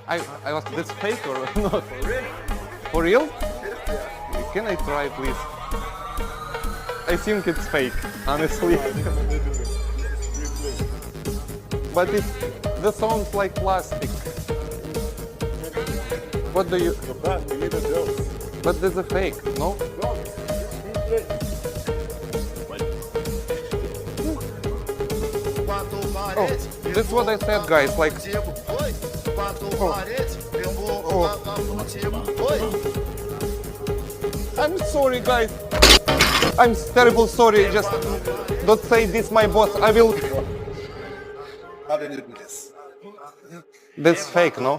I was this fake or not? For real? Can I try, please? I think it's fake, honestly. But the sounds like plastic. What do you? But this is a fake, no? Oh, that's what I said, guys. Like. I'm sorry, guys. I'm terrible sorry. Just don't say this, my boss. I will. How did you do this? That's fake, no?